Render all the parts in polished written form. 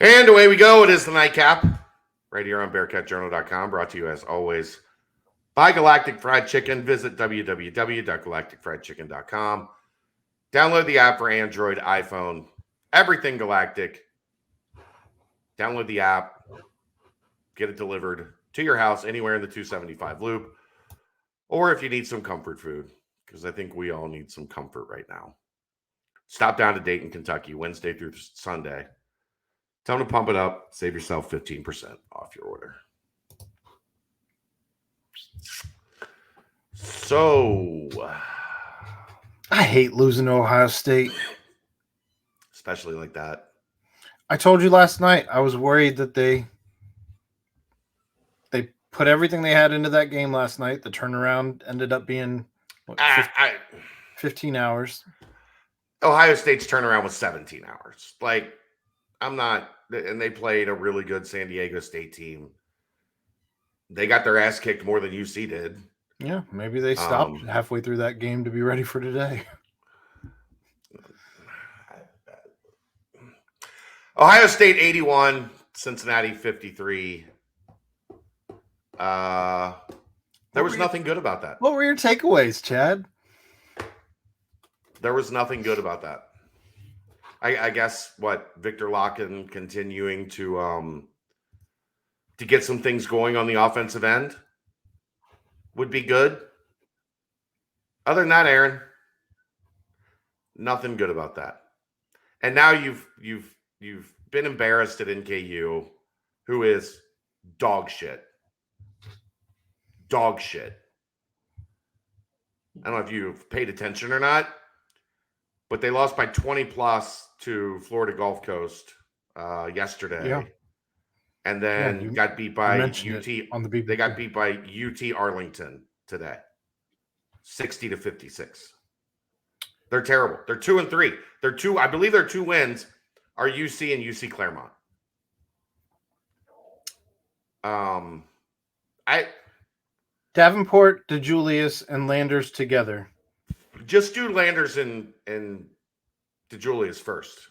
And away we go. It is the nightcap right here on BearcatJournal.com. Brought to you, as always, by Galactic Fried Chicken. Visit www.galacticfriedchicken.com. Download the app for Android, iPhone, everything Galactic. Download the app. Get it delivered to your house anywhere in the 275 loop. Or if you need some comfort food, because I think we all need some comfort right now. Stop down to Dayton, Kentucky, Wednesday through Sunday. Tell them to pump it up. Save yourself 15% off your order. So, I hate losing to Ohio State. especially like that. I told you last night I was worried that they put everything they had into that game last night. The turnaround ended up being 15 hours. Ohio State's turnaround was 17 hours. Like, I'm not, and they played a really good San Diego State team. They got their ass kicked more than UC did. Yeah, maybe they stopped halfway through that game to be ready for today. Ohio State 81, Cincinnati 53. There was nothing good about that. What were your takeaways, Chad? There was nothing good about that. I guess Victor Locken continuing to get some things going on the offensive end would be good. Other than that, Aaron, nothing good about that. And now you've been embarrassed at NKU, who is dog shit. Dog shit. I don't know if you've paid attention or not, but they lost by 20 plus to Florida Gulf Coast yesterday. Yeah. And then got beat by UT on the BBB. They got beat by UT Arlington today. 60-56. They're terrible. They're 2-3. I believe their two wins are UC and UC Claremont. Davenport, DeJulius, and Landers together. Just do Landers and DeJulius first.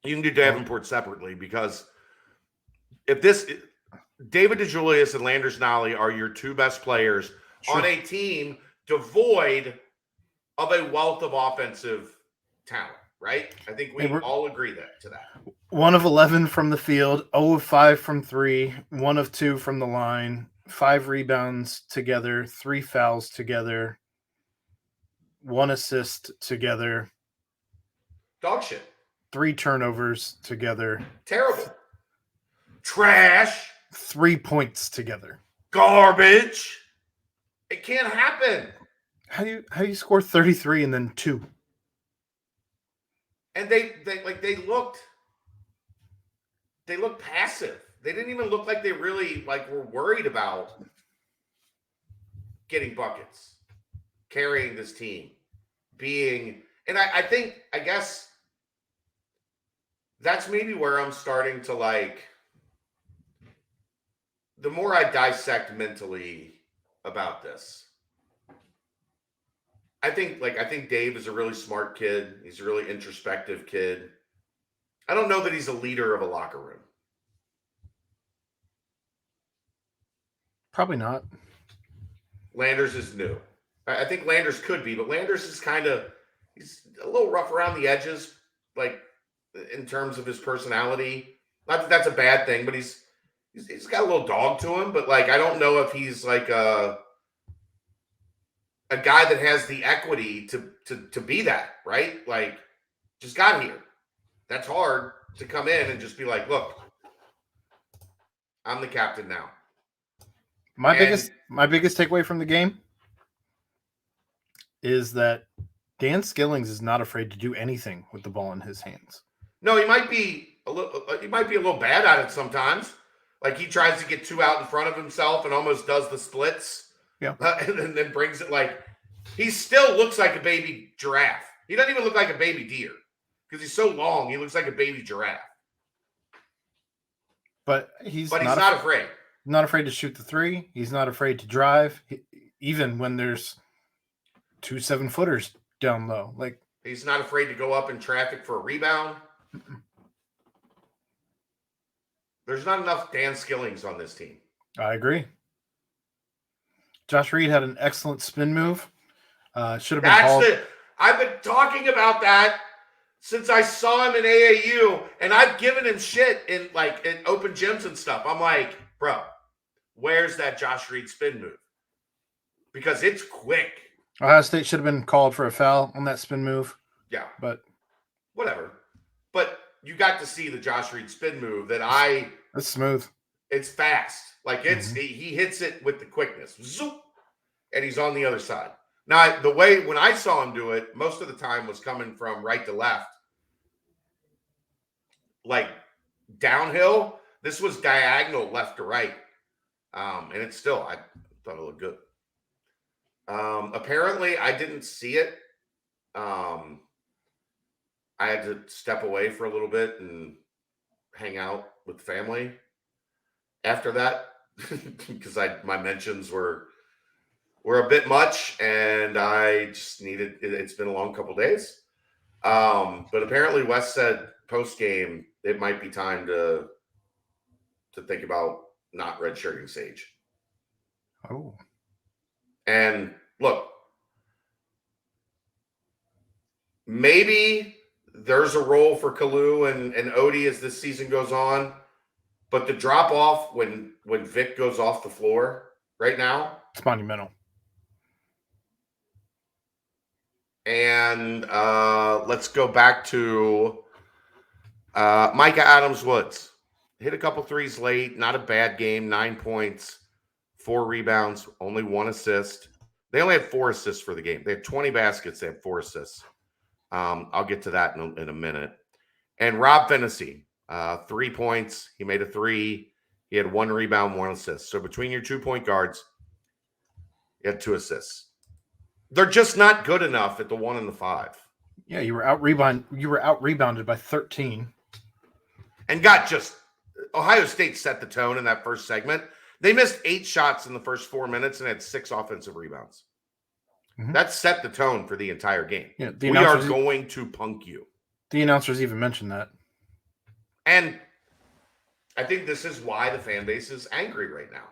You can do Davenport separately, because if David DeJulius and Landers Nolly are your two best players on a team devoid of a wealth of offensive talent, right? I think we all agree to that. 1 of 11 from the field, 0 of 5 from 3, 1 of 2 from the line, 5 rebounds together, 3 fouls together, 1 assist together. Dog shit. 3 turnovers together. Terrible. Trash. 3 points together. Garbage. It can't happen. How do you score 33 and then 2? And they looked passive. They didn't even look like they really were worried about getting buckets, carrying this team, and I guess that's maybe where I'm starting to the more I dissect mentally about this. I think Dave is a really smart kid. He's a really introspective kid. I don't know that he's a leader of a locker room. Probably not. Landers is new. I think Landers could be, but Landers is he's a little rough around the edges, in terms of his personality. Not that that's a bad thing, but he's got a little dog to him. But I don't know if he's a guy that has the equity to be that, right? Just got here. That's hard to come in and just be look, I'm the captain now. My biggest takeaway from the game is that Dan Skillings is not afraid to do anything with the ball in his hands. No, he might be a little bad at it sometimes. He tries to get 2 out in front of himself and almost does the splits. Yeah. And then brings it he still looks like a baby giraffe. He doesn't even look like a baby deer because he's so long. He looks like a baby giraffe. But he's not afraid. Not afraid to shoot the 3. He's not afraid to drive, even when there's 2 7-footers down low. He's not afraid to go up in traffic for a rebound. There's not enough Dan Skillings on this team. I agree. Josh Reed had an excellent spin move. Should have been called. I've been talking about that since I saw him in AAU, and I've given him shit in open gyms and stuff. I'm like, bro, where's that Josh Reed spin move? Because it's quick. Ohio State should have been called for a foul on that spin move. Yeah. But whatever. But you got to see the Josh Reed spin move it's smooth. It's fast. He hits it with the quickness. Zoop, and he's on the other side. Now, the way when I saw him do it, most of the time was coming from right to left. Like downhill, this was diagonal left to right. And it's still, I thought it looked good. Apparently, I didn't see it. I had to step away for a little bit and hang out with the family after that because my mentions were a bit much, and I just needed. It's been a long couple days, but apparently Wes said post game it might be time to think about not redshirting Sage. Oh, and look, maybe there's a role for Kalu and Odie as this season goes on, but the drop off when Vic goes off the floor right now, it's monumental. And let's go back to Micah Adams-Woods. Hit a couple threes late, not a bad game, 9 points, 4 rebounds, only 1 assist. They only had 4 assists for the game. They had 20 baskets. They had 4 assists. I'll get to that in a minute. And Rob Fennessy, 3 points. He made a 3. He had 1 rebound, 1 assist. So between your 2-point guards, you had 2 assists. They're just not good enough at the 1 and the 5. Yeah, you were out rebounded by 13. And Ohio State set the tone in that first segment. They missed 8 shots in the first 4 minutes and had 6 offensive rebounds. Mm-hmm. That set the tone for the entire game. Yeah, we are going to punk you. The announcers even mentioned that. And I think this is why the fan base is angry right now.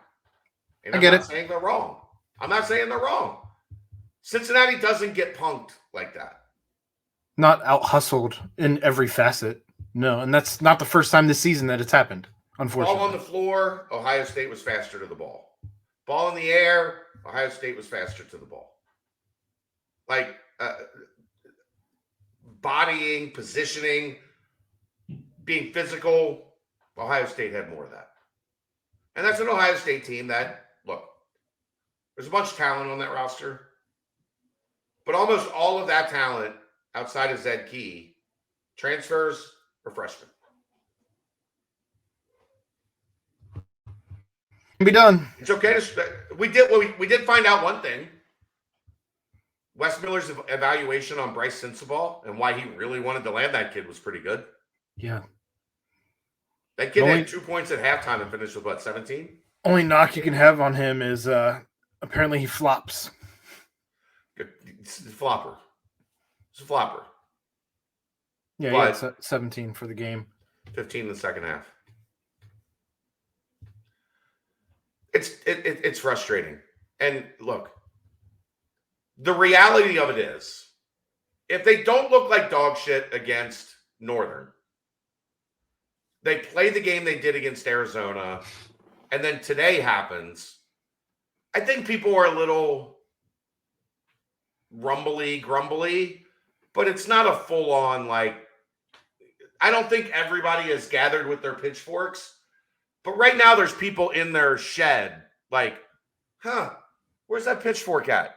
And I'm not saying they're wrong. I'm not saying they're wrong. Cincinnati doesn't get punked like that. Not out-hustled in every facet. No, and that's not the first time this season that it's happened, unfortunately. Ball on the floor, Ohio State was faster to the ball. Ball in the air, Ohio State was faster to the ball. Bodying, positioning, being physical, Ohio State had more of that. And that's an Ohio State team that, look, there's a bunch of talent on that roster, but almost all of that talent outside of Zed Key transfers or freshmen. Can be done. It's okay we did find out one thing. Wes Miller's evaluation on Bryce Sensabaugh and why he really wanted to land that kid was pretty good. Yeah. That kid had 2 points at halftime and finished with 17? Only knock you can have on him is apparently he flops. It's a flopper. It's a flopper. Yeah, it's 17 for the game. 15 in the second half. It's frustrating. And look, the reality of it is, if they don't look like dog shit against Northern, they play the game they did against Arizona, and then today happens, I think people are a little grumbly, but it's not a full-on, I don't think everybody has gathered with their pitchforks, but right now there's people in their shed where's that pitchfork at?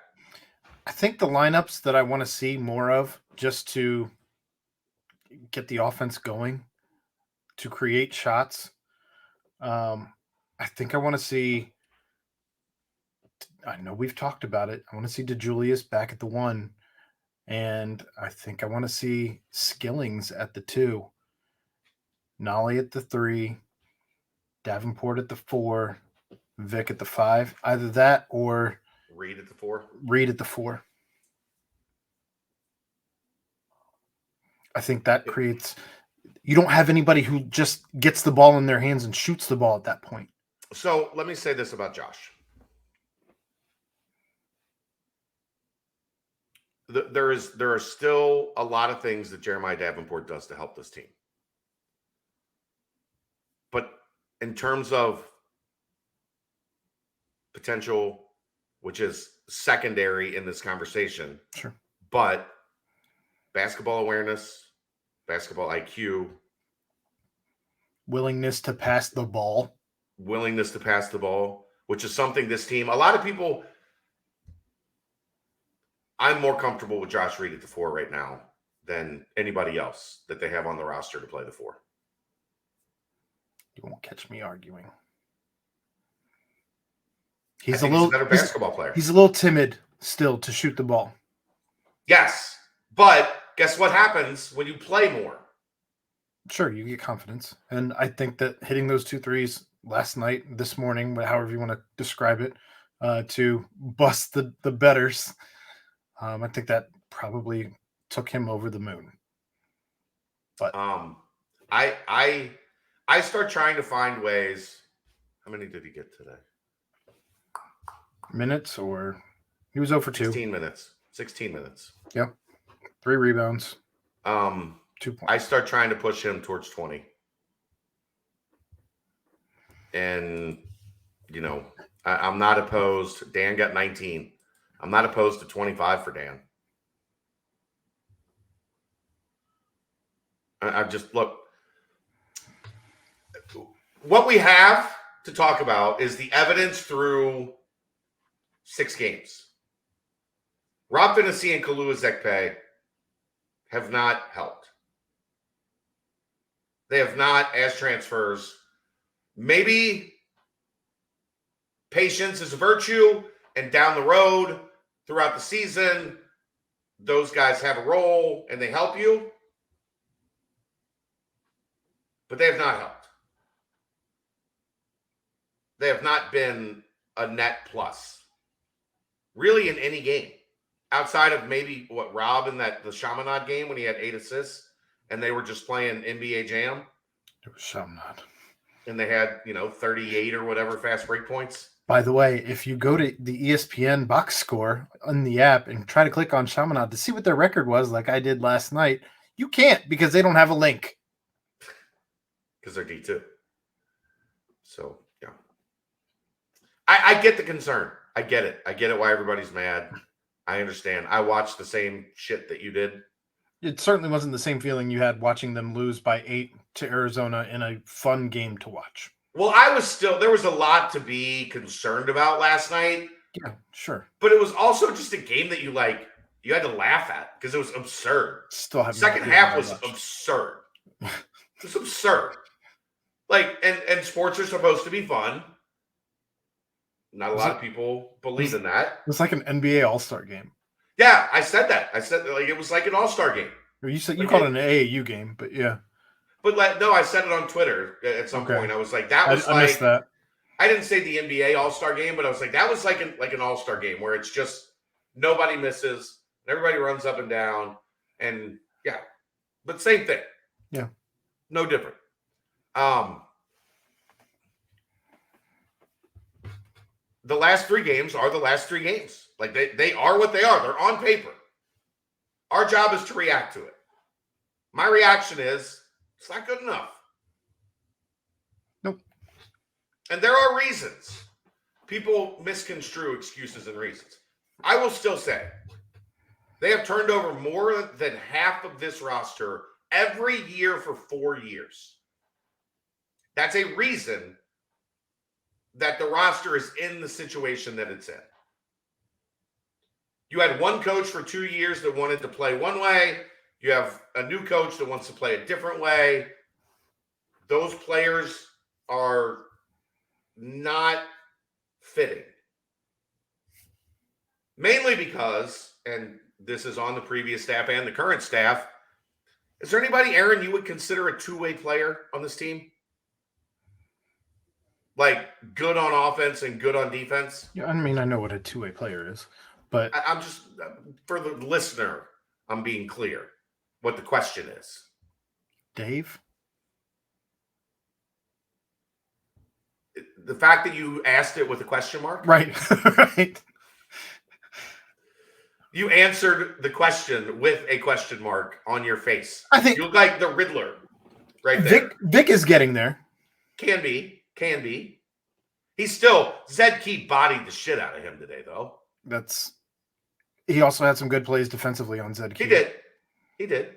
I think the lineups that I want to see more of just to get the offense going, to create shots. I think I want to see, I know we've talked about it. I want to see DeJulius back at the 1. And I think I want to see Skillings at the 2. Nolly at the 3. Davenport at the 4. Vic at the 5. Either that or Reed at the 4. Reed at the 4. I think that creates, You don't have anybody who just gets the ball in their hands and shoots the ball at that point. So let me say this about Josh. There are still a lot of things that Jeremiah Davenport does to help this team. But in terms of potential, which is secondary in this conversation, sure. But basketball awareness, basketball IQ, willingness to pass the ball, which is something this team, a lot of people, I'm more comfortable with Josh Reed at the 4 right now than anybody else that they have on the roster to play the 4. You won't catch me arguing. He's a better basketball player. He's a little timid still to shoot the ball. Yes, but guess what happens when you play more? Sure, you get confidence. And I think that hitting those 2 threes last night, this morning, however you want to describe it, to bust the betters, I think that probably took him over the moon. But I start trying to find ways. How many did he get today? Minutes, or he was 0 for 2. 16 minutes. Yep. 3 rebounds. 2 points. I start trying to push him towards 20. And, I'm not opposed. Dan got 19. I'm not opposed to 25 for Dan. I just look. What we have to talk about is the evidence through 6 games. Rob Finney and Kalua Zekpe have not helped. They have not, as transfers. Maybe patience is a virtue, and down the road, throughout the season, those guys have a role and they help you. But they have not helped. They have not been a net plus, really, in any game. Outside of maybe Rob in the Chaminade game when he had 8 assists and they were just playing NBA Jam. It was Chaminade. And they had, 38 or whatever fast break points. By the way, if you go to the ESPN box score on the app and try to click on Chaminade to see what their record was, like I did last night, you can't because they don't have a link. Because they're D2. So, yeah. I get the concern. I get it. I get it why everybody's mad. I understand. I watched the same shit that you did. It certainly wasn't the same feeling you had watching them lose by 8 to Arizona in a fun game to watch. Well, there was a lot to be concerned about last night. Yeah, sure. But it was also just a game that you had to laugh at because it was absurd. Second half was absurd. It was absurd. And sports are supposed to be fun. Not a lot of people believe in that. It was like an NBA All-Star game. Yeah, I said that. I said it was like an All-Star game. You said you called it an AAU game, but yeah. But no, I said it on Twitter at some point. I was like, that was I missed that. I didn't say the NBA All-Star game, but I was like, that was like an All-Star game where it's just nobody misses, and everybody runs up and down, and yeah. But same thing. Yeah. No different. The last 3 games are the last 3 games. They are what they are. They're on paper. Our job is to react to it. My reaction is it's not good enough. Nope. And there are reasons. People misconstrue excuses and reasons. I will still say they have turned over more than half of this roster every year for 4 years. That's a reason that the roster is in the situation that it's in. You had one coach for 2 years that wanted to play one way. You have a new coach that wants to play a different way. Those players are not fitting. Mainly because, and this is on the previous staff and the current staff, is there anybody, Aaron, you would consider a two-way player on this team? Good on offense and good on defense? Yeah, I mean, I know what a two-way player is, but I'm just, for the listener, I'm being clear what the question is. Dave? the fact that you asked it with a question mark, Right. Right. You answered the question with a question mark on your face. I think you look like the Riddler right there. Vic is getting there. Can be. He's still Zed Key bodied the shit out of him today, though. He also had some good plays defensively on Zed Key. He did.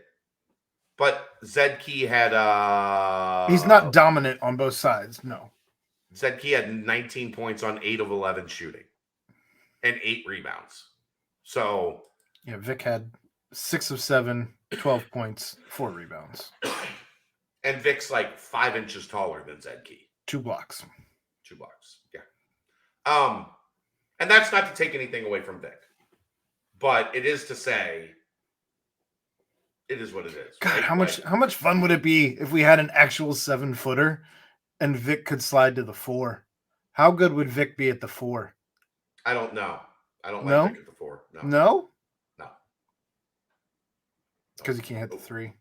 But Zed Key had he's not dominant on both sides, no. Zed Key had 19 points on 8 of 11 shooting and 8 rebounds. So yeah, Vic had 6 of 7, 12 points, 4 rebounds. And Vic's like 5 inches taller than Zed Key. 2 blocks. Yeah. And that's not to take anything away from Vic. But it is to say it is what it is. God, right? how much fun would it be if we had an actual 7-footer and Vic could slide to the 4? How good would Vic be at the 4? I don't know. I don't like Vic at the 4. No? No. Because he can't hit the 3.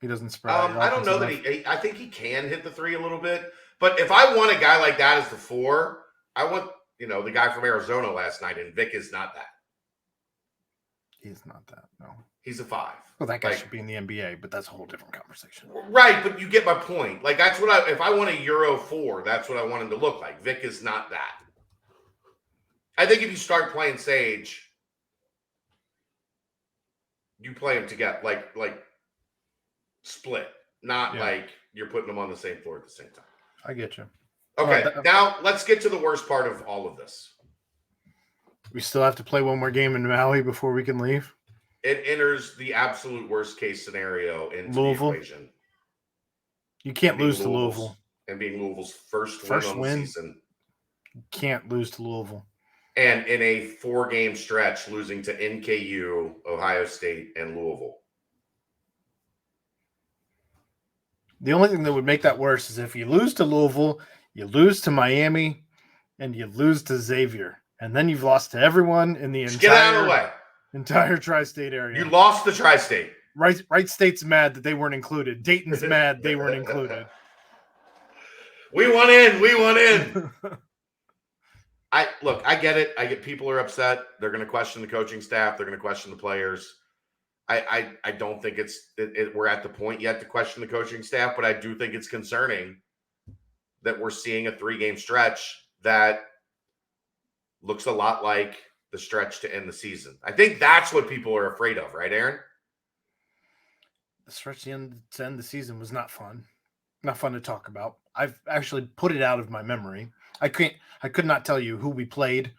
He doesn't spread. I don't know that I think he can hit the 3 a little bit. But if I want a guy like that as the 4, I want, the guy from Arizona last night, and Vic is not that. He's not that, no. He's a 5. Well, that guy should be in the NBA, but that's a whole different conversation. Right, but you get my point. Like, that's what if I want a Euro 4, that's what I want him to look like. Vic is not that. I think if you start playing Sage, you play him together, like split, not like you're putting them on the same floor at the same time. I get you. Okay, now let's get to the worst part of all of this. We still have to play one more game in Maui before we can leave. It enters the absolute worst case scenario into Louisville. the equation. You can't lose to Louisville. And being Louisville's first win on the season. You can't lose to Louisville. And in a 4-game stretch, losing to NKU, Ohio State, and Louisville. The only thing that would make that worse is if you lose to Louisville, you lose to Miami, and you lose to Xavier. And then you've lost to everyone in the entire tri-state area. You lost the tri-state. Right State's mad that they weren't included. Dayton's mad they weren't included. We want in. I get it. I get people are upset. They're going to question the coaching staff. They're going to question the players. I don't think we're at the point yet to question the coaching staff, but I do think it's concerning that we're seeing a 3-game stretch that looks a lot like the stretch to end the season. I think that's what people are afraid of, right, Aaron? The stretch to end the season was not fun. Not fun to talk about. I've actually put it out of my memory. I could not tell you who we played.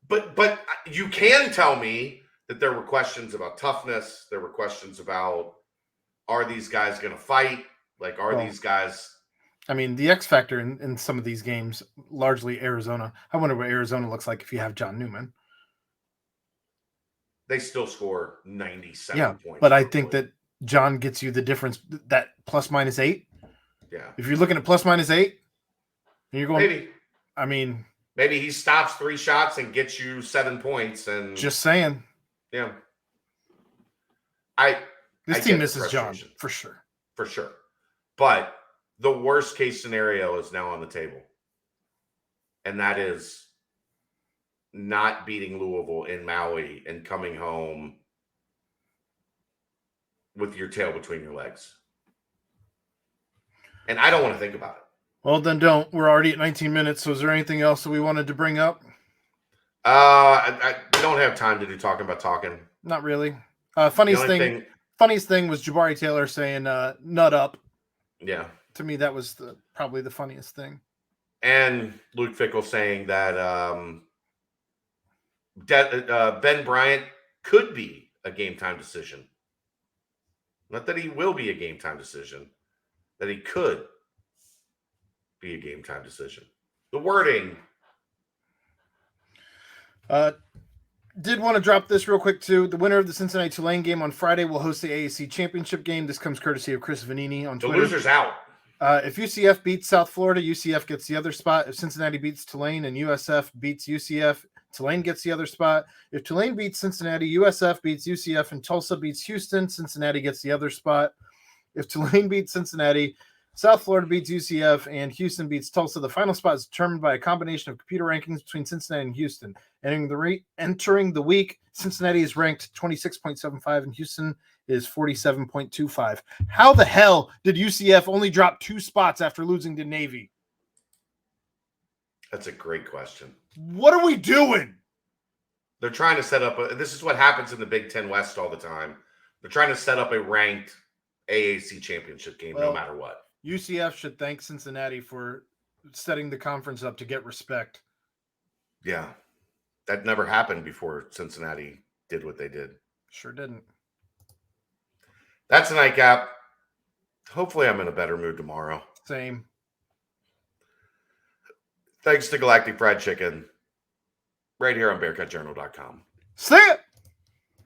But you can tell me that there were questions about toughness. There were questions about, are these guys going to fight? Like, these guys... I mean, the X factor in some of these games, largely Arizona. I wonder what Arizona looks like if you have John Newman. They still score 97 points. But I think that John gets you the difference, that ±8. Yeah. If you're looking at ±8, and you're going... Maybe. I mean... Maybe he stops 3 shots and gets you 7 points. And just saying. Yeah. This team misses John, for sure. For sure. But the worst case scenario is now on the table. And that is not beating Louisville in Maui and coming home with your tail between your legs. And I don't want to think about it. Well, then don't. We're already at 19 minutes. So is there anything else that we wanted to bring up? I don't have time to do talking about talking. Not really. Funniest thing was Jabari Taylor saying nut up. Yeah. To me, that was probably the funniest thing. And Luke Fickell saying that Ben Bryant could be a game-time decision. Not that he will be a game-time decision, that he could be a game-time decision. The wording. Did want to drop this real quick, too. The winner of the Cincinnati-Tulane game on Friday will host the AAC championship game. This comes courtesy of Chris Vanini on Twitter. The loser's out. If UCF beats South Florida, UCF gets the other spot. If Cincinnati beats Tulane and USF beats UCF, Tulane gets the other spot. If Tulane beats Cincinnati, USF beats UCF, and Tulsa beats Houston, Cincinnati gets the other spot. If Tulane beats Cincinnati, South Florida beats UCF, and Houston beats Tulsa. The final spot is determined by a combination of computer rankings between Cincinnati and Houston. Entering the week, Cincinnati is ranked 26.75, and Houston is 47.25. How the hell did UCF only drop 2 spots after losing to Navy? That's a great question. What are we doing? They're trying to set up this is what happens in the Big Ten West all the time. They're trying to set up a ranked AAC championship game no matter what. UCF should thank Cincinnati for setting the conference up to get respect. Yeah. That never happened before Cincinnati did what they did. Sure didn't. That's a nightcap. Hopefully I'm in a better mood tomorrow. Same. Thanks to Galactic Fried Chicken. Right here on BearcatJournal.com. See ya!